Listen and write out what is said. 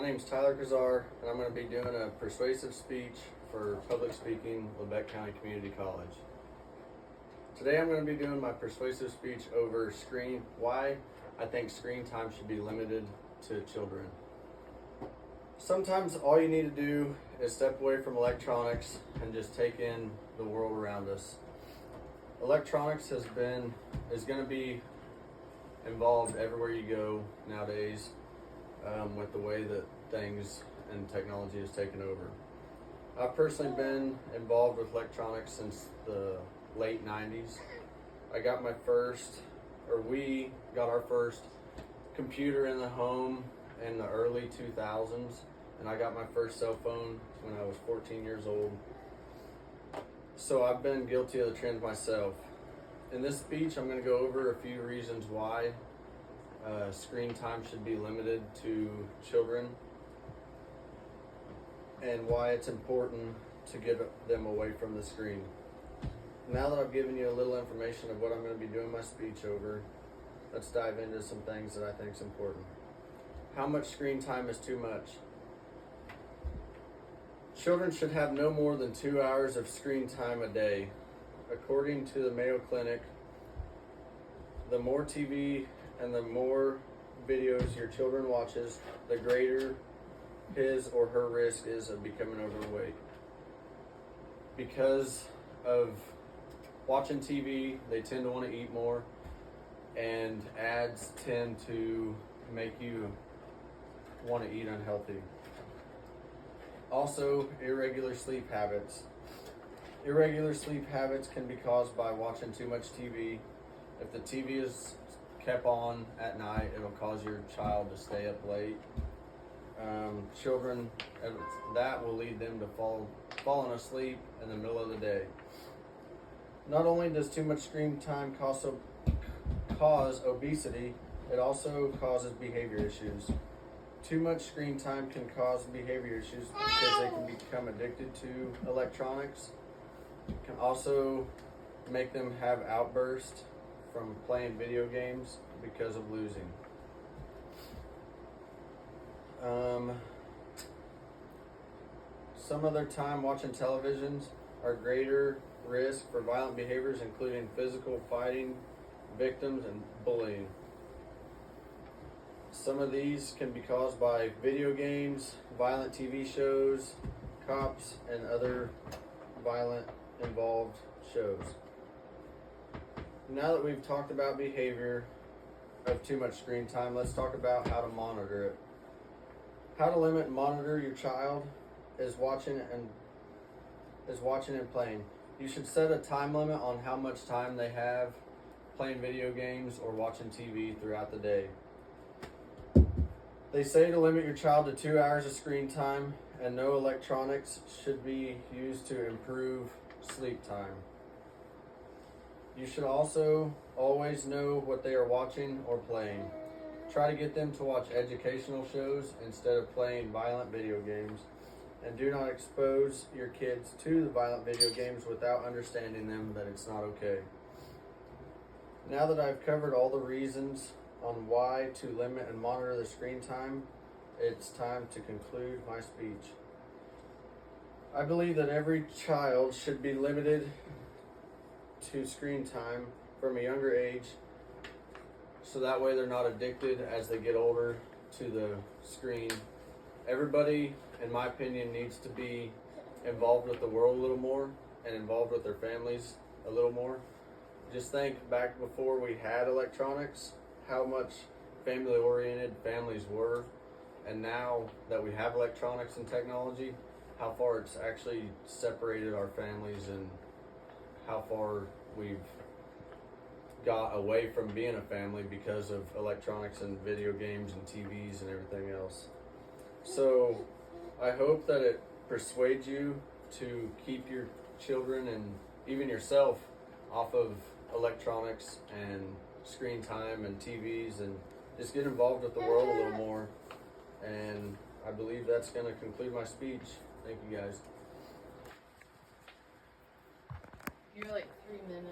name's Tyler Kizzire, and I'm going to be doing a persuasive speech for public speaking, Lebec County Community College. Today I'm going to be doing my persuasive speech over why I think screen time should be limited to children. Sometimes all you need to do is step away from electronics and just take in the world around us. Electronics is going to be involved everywhere you go nowadays, with the way that things and technology has taken over. I've personally been involved with electronics since the late 90s. We got our first computer in the home in the early 2000s, and I got my first cell phone when I was 14 years old. So I've been guilty of the trend myself. In this speech, I'm going to go over a few reasons why screen time should be limited to children and why it's important to get them away from the screen. Now that I've given you a little information of what I'm going to be doing my speech over, let's dive into some things that I think is important. How much screen time is too much? Children should have no more than 2 hours of screen time a day. According to the Mayo Clinic, the more TV and the more videos your children watches, the greater his or her risk is of becoming overweight. Because of watching TV, they tend to want to eat more, and ads tend to make you want to eat unhealthy. Also, irregular sleep habits. Irregular sleep habits can be caused by watching too much TV. If the TV is kept on at night, it'll cause your child to stay up late. Children, that will lead them to falling asleep in the middle of the day. Not only does too much screen time cause obesity, it also causes behavior issues. Too much screen time can cause behavior issues because they can become addicted to electronics. It can also make them have outbursts from playing video games because of losing. Some of their time watching televisions are greater risk for violent behaviors, including physical fighting, victims, and bullying. Some of these can be caused by video games, violent TV shows, cops, and other violent involved shows. Now that we've talked about behavior of too much screen time, let's talk about how to monitor it. How to limit and monitor your child is watching and playing. You should set a time limit on how much time they have playing video games or watching TV throughout the day. They say to limit your child to 2 hours of screen time, and no electronics should be used to improve sleep time. You should also always know what they are watching or playing. Try to get them to watch educational shows instead of playing violent video games, and do not expose your kids to the violent video games without understanding them that it's not okay. Now that I've covered all the reasons on why to limit and monitor the screen time, it's time to conclude my speech. I believe that every child should be limited to screen time from a younger age, so that way they're not addicted as they get older to the screen. Everybody, in my opinion, needs to be involved with the world a little more and involved with their families a little more. Just think back before we had electronics, how much family-oriented families were, and now that we have electronics and technology, how far it's actually separated our families and how far we've got away from being a family because of electronics and video games and TVs and everything else. So I hope that it persuades you to keep your children and even yourself off of electronics and screen time and TVs, and just get involved with the world a little more. And I believe that's going to conclude my speech. Thank you guys. You're like 3 minutes.